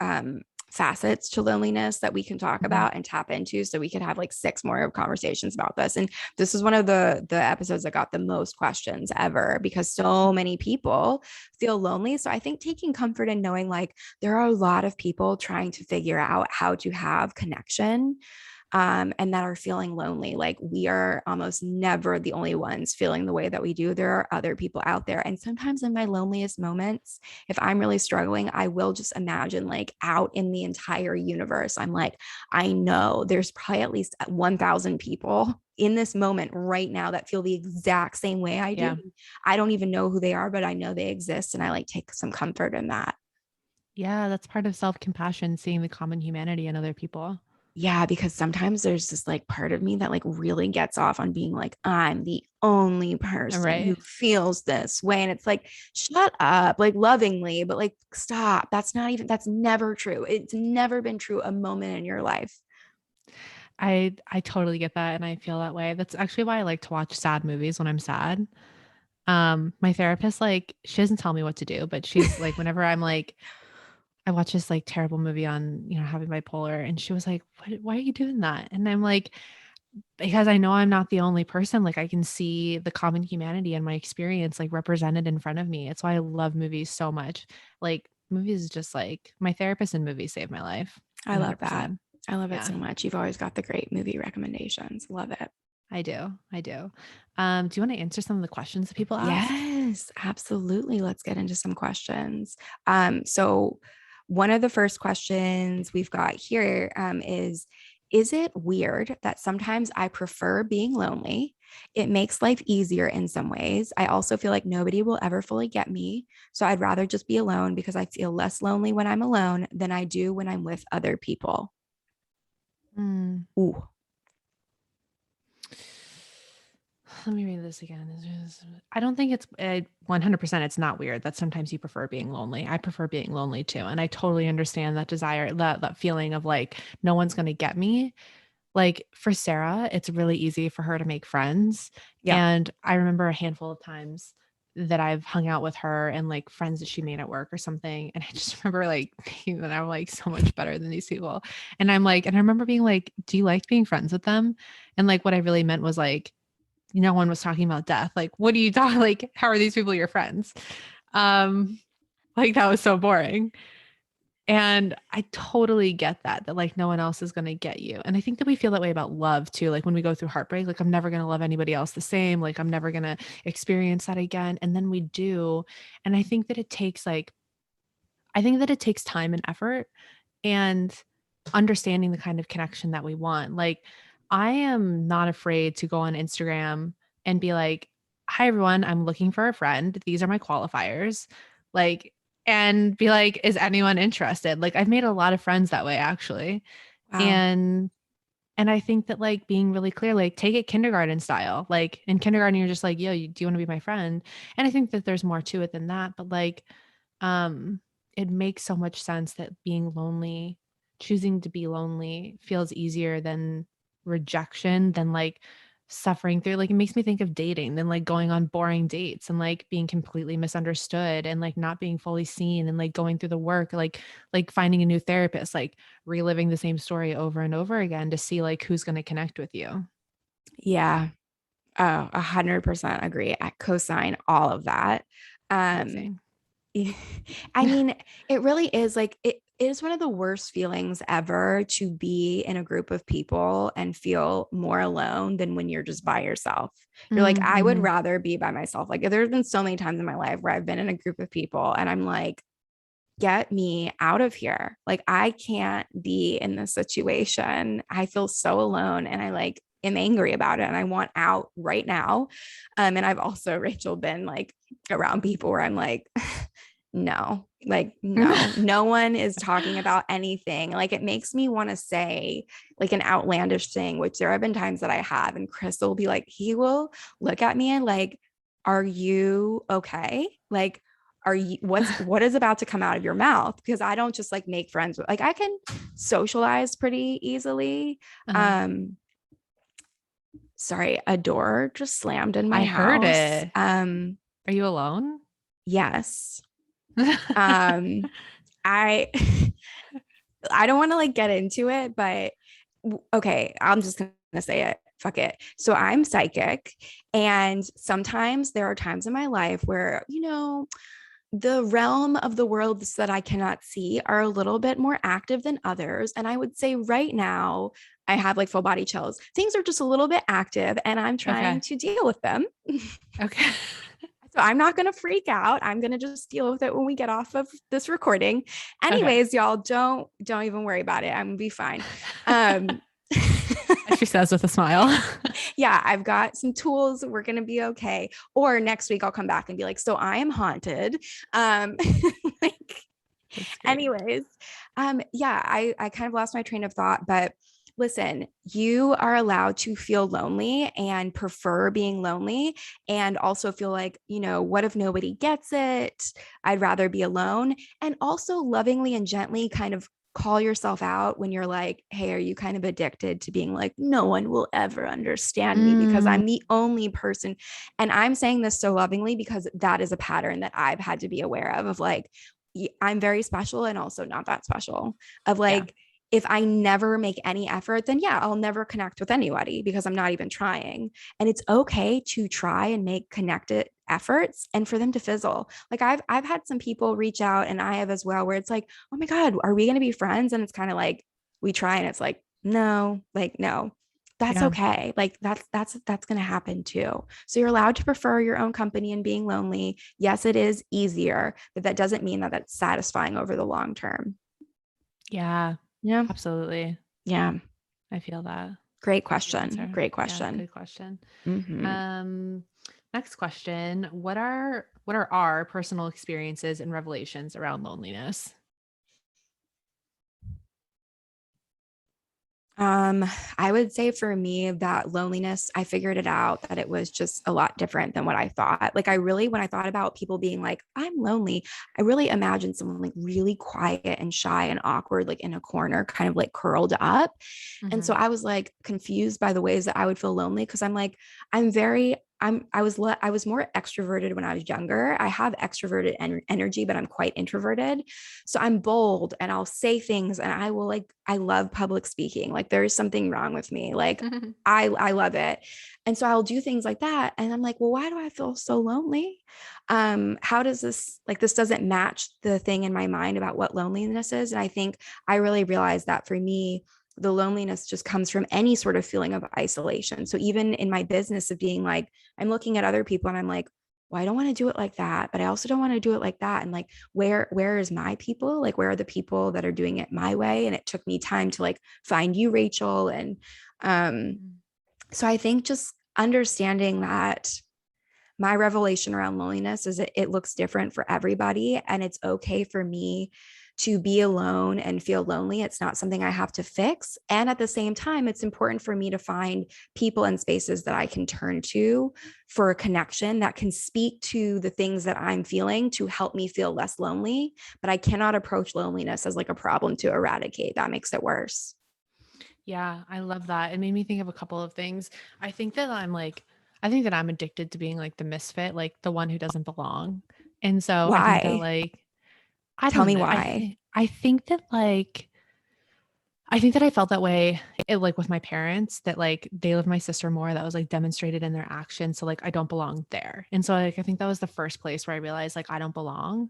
facets to loneliness that we can talk Mhm. about and tap into, so we could have like six more conversations about this. And this is one of the episodes that got the most questions ever, because so many people feel lonely. So I think taking comfort in knowing like there are a lot of people trying to figure out how to have connection, and that are feeling lonely. Like we are almost never the only ones feeling the way that we do. There are other people out there. And sometimes in my loneliest moments, if I'm really struggling, I will just imagine like out in the entire universe, I'm like, I know there's probably at least 1,000 people in this moment right now that feel the exact same way I do. Yeah. I don't even know who they are, but I know they exist. And I like take some comfort in that. Yeah, that's part of self-compassion, seeing the common humanity in other people. Yeah, because sometimes there's this like part of me that like really gets off on being like, I'm the only person who Right. feels this way. And it's like, shut up, like lovingly, but like, stop. That's never true. It's never been true a moment in your life. I totally get that and I feel that way. That's actually why I like to watch sad movies when I'm sad. My therapist, like, she doesn't tell me what to do, but she's like, whenever I'm like, I watch this like terrible movie on, having bipolar, and she was like, why are you doing that? And I'm like, because I know I'm not the only person. Like, I can see the common humanity and my experience like represented in front of me. It's why I love movies so much. Like, movies is just like my therapist and movies saved my life. I love that. 100%. I love it Yeah, so much. You've always got the great movie recommendations. Love it. I do. I do. Do you want to answer some of the questions that people asked? Yes, absolutely. Let's get into some questions. So one of the first questions we've got here, is is it weird that sometimes I prefer being lonely? It makes life easier in some ways. I also feel like nobody will ever fully get me. So I'd rather just be alone because I feel less lonely when I'm alone than I do when I'm with other people. Mm. Ooh. Let me read this again. I don't think it's 100%. It's not weird that sometimes you prefer being lonely. I prefer being lonely too. And I totally understand that desire, that feeling of like, no one's going to get me. Like for Sarah, it's really easy for her to make friends. Yeah. And I remember a handful of times that I've hung out with her and like friends that she made at work or something. And I just remember like thinking that I'm like so much better than these people. And I'm like, and I remember being like, do you like being friends with them? And like what I really meant was like, no one was talking about death. Like, what do you talk? Like, how are these people your friends? Um, like that was so boring. And I totally get that like no one else is going to get you. And I think that we feel that way about love too. Like when we go through heartbreak, like I'm never going to love anybody else the same. Like I'm never going to experience that again. And then we do. And I think that it takes time and effort and understanding the kind of connection that we want. Like, I am not afraid to go on Instagram and be like, hi, everyone, I'm looking for a friend. These are my qualifiers. Like, and be like, is anyone interested? Like, I've made a lot of friends that way, actually. Wow. And, and I think that like being really clear, like take it kindergarten style. Like in kindergarten, you're just like, yo, do you want to be my friend? And I think that there's more to it than that. But like, um, it makes so much sense that being lonely, choosing to be lonely feels easier than rejection, than like suffering through. Like it makes me think of dating, than like going on boring dates and like being completely misunderstood and like not being fully seen and like going through the work, like finding a new therapist, like reliving the same story over and over again to see like who's going to connect with you. Yeah. Oh, 100% agree. I co-sign all of that. Um, Amazing. I mean, it really is like it is one of the worst feelings ever to be in a group of people and feel more alone than when you're just by yourself. You're like, I would Mm-hmm. rather be by myself. Like, there's been so many times in my life where I've been in a group of people and I'm like, get me out of here. Like, I can't be in this situation. I feel so alone and I like am angry about it and I want out right now. And I've also, Rachel, been like around people where I'm like, no, like, no one is talking about anything. Like, it makes me want to say like an outlandish thing, which there have been times that I have. And Chris will be like, he will look at me and like, are you okay? Like, what is about to come out of your mouth? Because I don't just like make friends with, like, I can socialize pretty easily. Uh-huh. Um, sorry, a door just slammed in my I heard house. it. Are you alone? Yes. Um, I I don't want to like get into it, but okay, I'm just gonna say it. Fuck it. So I'm psychic, and sometimes there are times in my life where, the realm of the worlds that I cannot see are a little bit more active than others. And I would say right now, I have like full body chills. Things are just a little bit active, and I'm trying Okay. to deal with them. Okay. So I'm not going to freak out. I'm going to just deal with it when we get off of this recording. Okay. Anyways, y'all don't even worry about it. I'm going to be fine. Um As she says with a smile. yeah, I've got some tools. We're going to be okay. Or next week I'll come back and be like, so I am haunted. Um like That's great. anyways, yeah, I kind of lost my train of thought, but listen, you are allowed to feel lonely and prefer being lonely and also feel like, what if nobody gets it? I'd rather be alone. And also lovingly and gently kind of call yourself out when you're like, hey, are you kind of addicted to being like, no one will ever understand me because Mm, I'm the only person. And I'm saying this so lovingly because that is a pattern that I've had to be aware of like, I'm very special and also not that special. Of yeah. like, if I never make any effort, then yeah, I'll never connect with anybody because I'm not even trying. And it's okay to try and make connected efforts and for them to fizzle. Like I've had some people reach out and I have as well, where it's like, oh my God, are we going to be friends? And it's kind of like we try and it's like, no, like no. That's Yeah. okay. Like that's going to happen too. So you're allowed to prefer your own company and being lonely. Yes, it is easier, but that doesn't mean that that's satisfying over the long term. Yeah. Yeah. Absolutely. Yeah. I feel that. Great That's a good question. answer. Great Yeah, question. good question. Mm-hmm. Next question. What are our personal experiences and revelations around loneliness? I would say for me that loneliness, I figured it out that it was just a lot different than what I thought. Like when I thought about people being like, I'm lonely, I really imagined someone like really quiet and shy and awkward, like in a corner, kind of like curled up. And so Mm-hmm. I was like confused by the ways that I would feel lonely because I'm like, I'm very I was more extroverted when I was younger. I have extroverted energy, but I'm quite introverted. So I'm bold and I'll say things and I will like I love public speaking. Like there is something wrong with me. Like I love it. And so I'll do things like that and I'm like, "Well, why do I feel so lonely? How does this doesn't match the thing in my mind about what loneliness is?" And I think I really realized that for me the loneliness just comes from any sort of feeling of isolation. So even in my business of being like, I'm looking at other people and I'm like, well, I don't want to do it like that, but I also don't want to do it like that. And like, where is my people? Like, where are the people that are doing it my way? And it took me time to like find you, Rachel. And um, so I think just understanding that my revelation around loneliness is that it looks different for everybody and it's okay for me to be alone and feel lonely. It's not something I have to fix. And at the same time, it's important for me to find people and spaces that I can turn to for a connection that can speak to the things that I'm feeling to help me feel less lonely. But I cannot approach loneliness as like a problem to eradicate. That makes it worse. Yeah, I love that. It made me think of a couple of things. I think that I'm addicted to being like the misfit, like the one who doesn't belong. And so I think that Why? like I Tell don't me know. why. I think that I felt that way like with my parents that like they love my sister more. That was like demonstrated in their actions. So like I don't belong there. And so like I think that was the first place where I realized like I don't belong.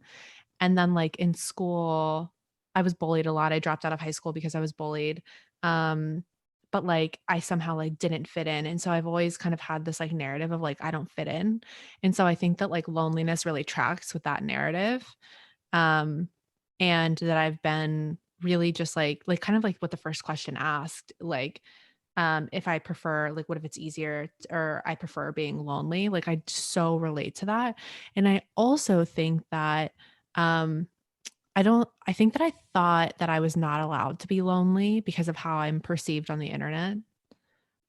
And then like in school, I was bullied a lot. I dropped out of high school because I was bullied. Um, but like I somehow like didn't fit in. And so I've always kind of had this like narrative of like I don't fit in. And so I think that like loneliness really tracks with that narrative. Um, and that I've been really just like kind of like what the first question asked, like if I prefer like what if it's easier or I prefer being lonely, like I so relate to that. And I also think that um I think that I thought that I was not allowed to be lonely because of how I'm perceived on the internet.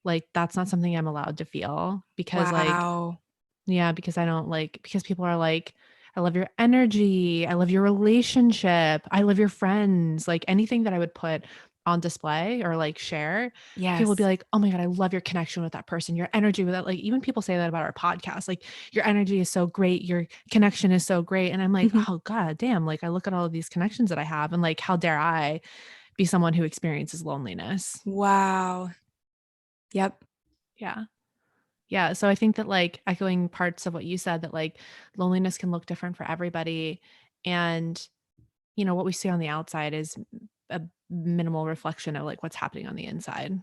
Like that's not something I'm allowed to feel because like Wow. yeah, because I don't like because people are like, I love your energy, I love your relationship, I love your friends, like anything that I would put on display or like share, people would be Yes. like, oh my God, I love your connection with that person, your energy with that. Like even people say that about our podcast, like your energy is so great, your connection is so great. And I'm like, oh God damn, like I look at all of these connections that I have and like how dare I be someone who experiences loneliness. Wow. Yep. Yeah. Yeah. So I think that like echoing parts of what you said that like loneliness can look different for everybody. And, what we see on the outside is a minimal reflection of like what's happening on the inside.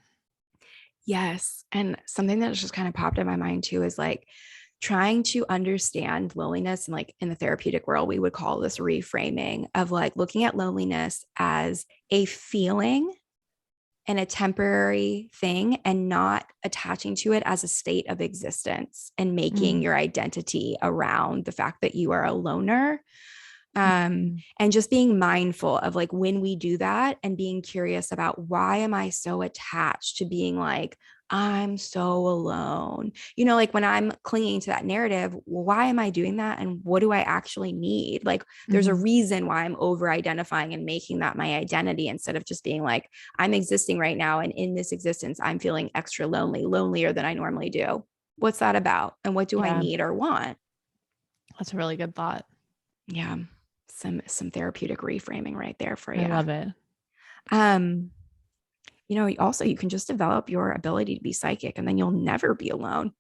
Yes. And something that just kind of popped in my mind too is like trying to understand loneliness and like in the therapeutic world, we would call this reframing of like looking at loneliness as a feeling and a temporary thing and not attaching to it as a state of existence and making Mm. your identity around the fact that you are a loner. Mhm. And just being mindful of like when we do that and being curious about why am I so attached to being like I'm so alone, like when I'm clinging to that narrative, well, why am I doing that and what do I actually need? Like there's a Mhm. reason why I'm over identifying and making that my identity instead of just being like I'm existing right now and in this existence I'm feeling extra lonely, lonelier than I normally do. What's that about and what do I Yeah, need or want? that's a really good thought. Yeah, some therapeutic reframing right there for I you. love it. Um, also you can just develop your ability to be psychic and then you'll never be alone.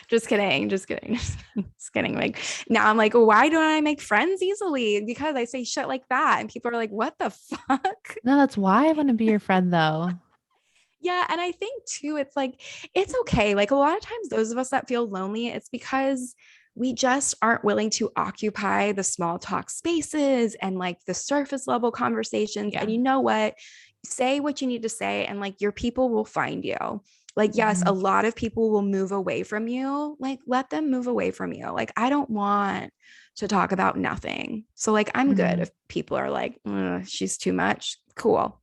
Just kidding, just kidding. Just kidding. Like now I'm like, why don't I make friends easily? Because I say shit like that and people are like, what the fuck? No, that's why I want to be your friend though. Yeah, and I think too it's like it's okay. Like a lot of times those of us that feel lonely, it's because we just aren't willing to occupy the small talk spaces and like the surface level conversations. Yeah. And you know what? say what you need to say, and like your people will find you. Like, yes, a Mhm. lot of people will move away from you. Like, let them move away from you. Like, I don't want to talk about nothing. So, like, I'm good Mhm. if people are like, she's too much. Cool.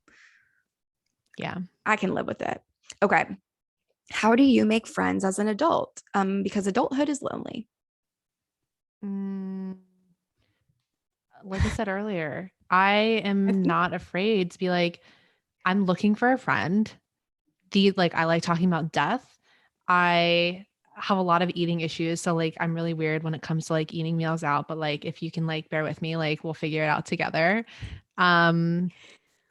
Yeah. I can live with it. Okay. How do you make friends as an adult? Because adulthood is lonely. Mm, like I said earlier, I I am think, not afraid to be like, I'm looking for a friend. Like I like talking about death. I have a lot of eating issues. So like I'm really weird when it comes to like eating meals out, but like if you can like bear with me, like we'll figure it out together. Um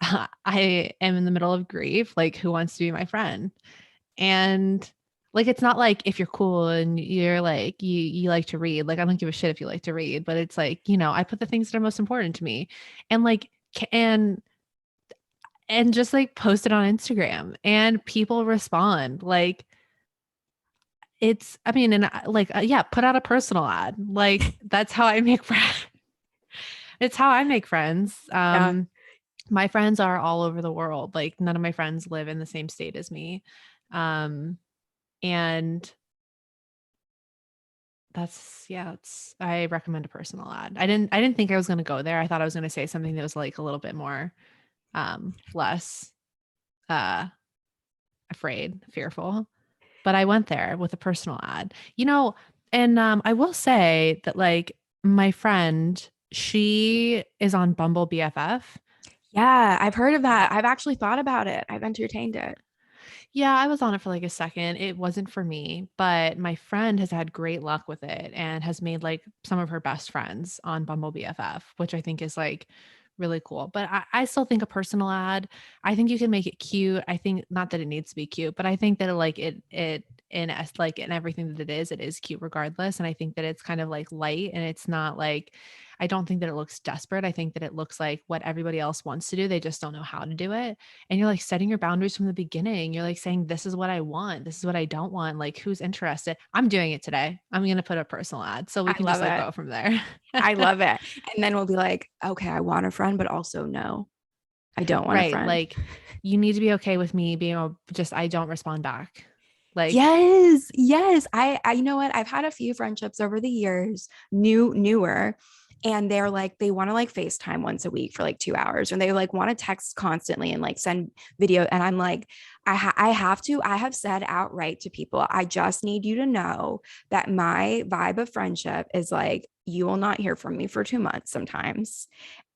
I am in the middle of grief. Like who wants to be my friend? And like it's not like if you're cool and you're like you like to read, like I don't give a shit if you like to read, but it's like, I put the things that are most important to me and like and just like post it on Instagram and people respond. Like yeah, put out a personal ad. Like that's how I make friends. It's how I make friends. yeah. My friends are all over the world. Like none of my friends live in the same state as me. Um, and I recommend a personal ad. I didn't think I was going to go there. I thought I was going to say something that was like a little bit more less uh afraid, fearful. But I went there with a personal ad. And I will say that like my friend, she is on Bumble BFF. Yeah, I've heard of that. I've actually thought about it. I've entertained it. Yeah, I was on it for like a second. It wasn't for me, but my friend has had great luck with it and has made like some of her best friends on Bumble BFF, which I think is like really cool. But I still think a personal ad, I think you can make it cute. I think not that it needs to be cute, but I think that like it in everything that it is cute regardless. And I think that it's kind of like light and it's not like I don't think that it looks desperate. I think that it looks like what everybody else wants to do. They just don't know how to do it. And you're like setting your boundaries from the beginning. You're like saying, this is what I want. This is what I don't want. Like, who's interested? I'm doing it today. I'm going to put a personal ad so we I can just love like it. go from there. I love it. And then we'll be like, okay, I want a friend, but also no, I don't want a Right. friend. Like, you need to be okay with me being I don't respond back. Like, Yes, yes. You know what? I've had a few friendships over the years, newer, and they're like, they want to like FaceTime once a week for like 2 hours, and they like want to text constantly and like send video. And I'm like, I have to, I have said outright to people, I just need you to know that my vibe of friendship is like, you will not hear from me for 2 months sometimes,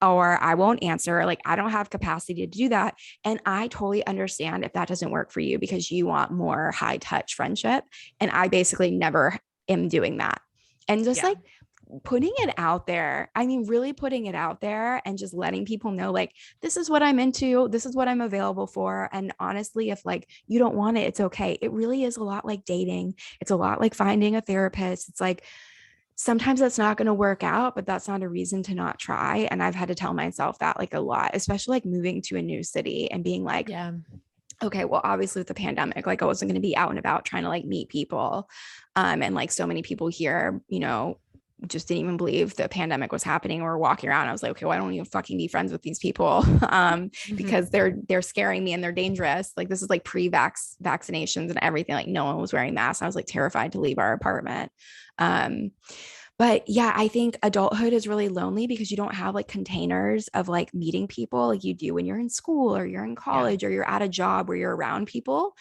or I won't answer. Like, I don't have capacity to do that. And I totally understand if that doesn't work for you because you want more high touch friendship. And I basically never am doing that. And just yeah. like putting it out there, I mean, really putting it out there and just letting people know, like, this is what I'm into, this is what I'm available for. And honestly, if like you don't want it, it's okay. It really is a lot like dating, it's a lot like finding a therapist. It's like, sometimes that's not going to work out, but that's not a reason to not try. And I've had to tell myself that like a lot, especially like moving to a new city and being like, Yeah. okay, well, obviously with the pandemic, like I wasn't going to be out and about trying to like meet people. And like so many people here, just didn't even believe the pandemic was happening or walking around. I was like, okay, well, I don't even fucking be friends with these people Mhm. because they're scaring me and they're dangerous. Like this is like vaccinations and everything. Like no one was wearing masks. I was like terrified to leave our apartment. Um, but yeah, I think adulthood is really lonely because you don't have like containers of like meeting people like you do when you're in school or you're in Yeah. college or you're at a job where you're around people.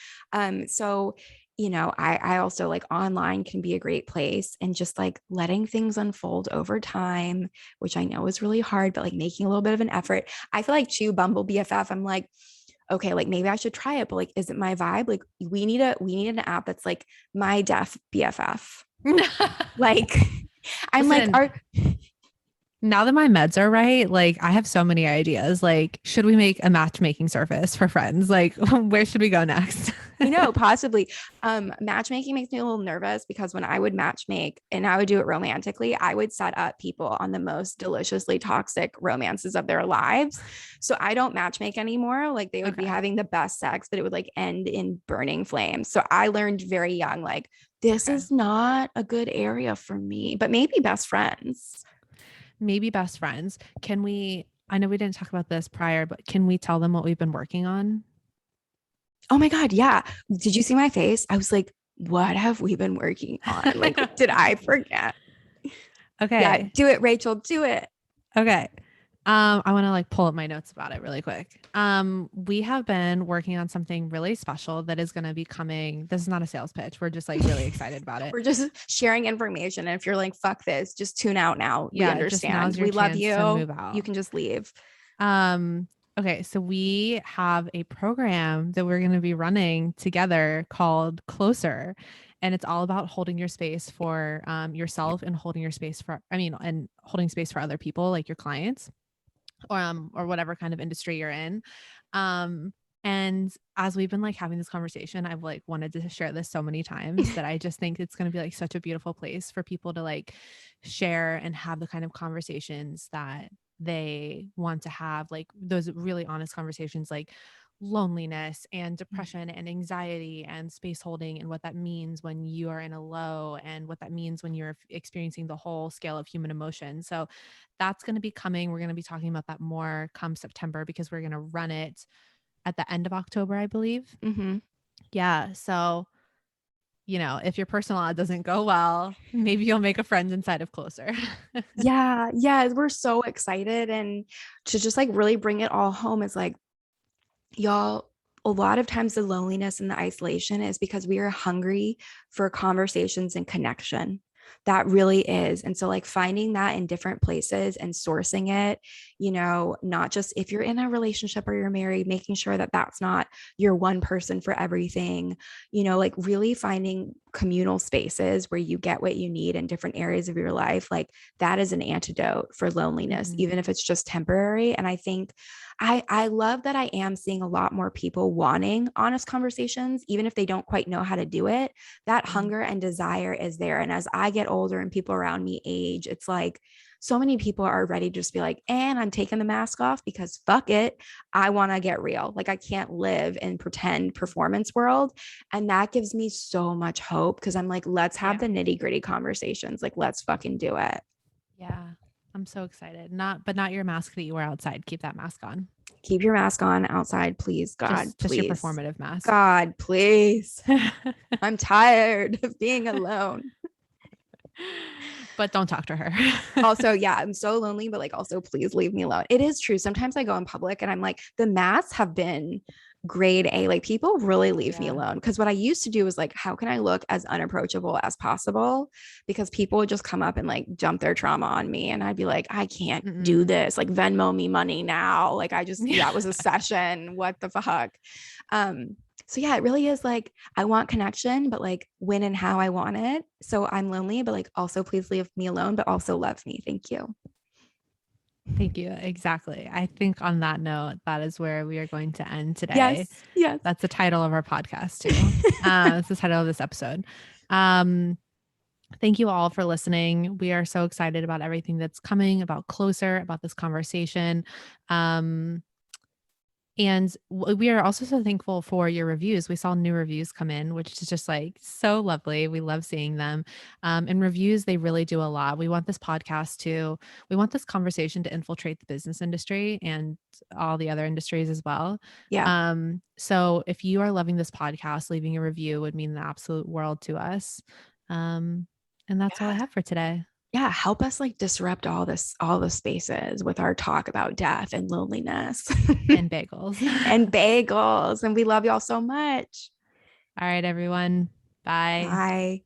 So I also like online can be a great place, and just like letting things unfold over time, which I know is really hard, but like making a little bit of an effort. I feel like too Bumble BFF, I'm like, okay, like maybe I should try it, but like, is it my vibe? Like we need an app that's like my deaf BFF. Like, I'm like, Listen, are now that my meds are right, like I have so many ideas. Like, should we make a matchmaking service for friends? Like, where should we go next? I know possibly matchmaking makes me a little nervous because when I would matchmake and I would do it romantically, I would set up people on the most deliciously toxic romances of their lives. So I don't matchmake anymore. Like they would be Okay. having the best sex, but it would like end in burning flames. So I learned very young, like, this Okay. is not a good area for me, but maybe best friends. Maybe best friends. Can we? I know we didn't talk about this prior, but can we tell them what we've been working on? Oh my God. Yeah. Did you see my face? I was like, what have we been working on? Like, did I forget? Yeah. Okay. Do it, Rachel. Do it. Okay. I want to like pull up my notes about it really quick. We have been working on something really special that is going to be coming. This is not a sales pitch. We're just like really excited about it. We're just sharing information. And if you're like, fuck this, just tune out now. We Yeah, just now's understand. your We love chance to move you. out. You can just leave. Okay, so we have a program that we're going to be running together called Closer. And it's all about holding your space for yourself and holding your space for, and holding space for other people, like your clients, or whatever kind of industry you're in. And as we've been like having this conversation, I've like wanted to share this so many times that I just think it's going to be like such a beautiful place for people to like share and have the kind of conversations that they want to have, like those really honest conversations, like loneliness and depression and anxiety and space holding, and what that means when you are in a low, and what that means when you're experiencing the whole scale of human emotion. So that's going to be coming. We're going to be talking about that more come September, because we're going to run it at the end of October, I believe. Mm-hmm. Yeah. So, if your personal ad doesn't go well, maybe you'll make a friend inside of Closer. Yeah. Yeah. We're so excited. And to just like really bring it all home is like, y'all, a lot of times the loneliness and the isolation is because we are hungry for conversations and connection. That really is. And so, like, finding that in different places and sourcing it, not just if you're in a relationship or you're married, making sure that that's not your one person for everything, like really finding communal spaces where you get what you need in different areas of your life. Like, that is an antidote for loneliness, even if it's just temporary. And I think I love that I am seeing a lot more people wanting honest conversations, even if they don't quite know how to do it. That hunger and desire is there. And as I get older and people around me age, it's like so many people are ready to just be like, and I'm taking the mask off because fuck it. I want to get real. Like, I can't live in pretend performance world. And that gives me so much hope, because I'm like, let's have the nitty gritty conversations. Like, let's fucking do it. Yeah. I'm so excited. But not your mask that you wear outside. Keep that mask on. Keep your mask on outside, please. God, just please. your performative mask. God, please. I'm tired of being alone. But don't talk to her. Also, yeah, I'm so lonely, but like, also please leave me alone. It is true. Sometimes I go in public and I'm like, the masks have been grade A. Like, people really leave me alone. Because what I used to do was like, how can I look as unapproachable as possible? Because people would just come up and like dump their trauma on me. And I'd be like, I can't do this. Like, Venmo me money now. Like, that was a session. What the fuck? So yeah, it really is like, I want connection, but like when and how I want it. So I'm lonely, but like also please leave me alone, but also love me. Thank you. Thank you. Exactly. I think on that note, that is where we are going to end today. Yes. That's the title of our podcast too. It's the title of this episode. Thank you all for listening. We are so excited about everything that's coming, about Closer, about this conversation. And we are also so thankful for your reviews. We saw new reviews come in, which is just like so lovely. We love seeing them. And reviews, they really do a lot. We want this conversation to infiltrate the business industry and all the other industries as well. Yeah. So if you are loving this podcast, leaving a review would mean the absolute world to us. And that's all I have for today. Yeah, help us like disrupt all the spaces with our talk about death and loneliness and bagels. And we love y'all so much. All right, everyone. Bye. Bye.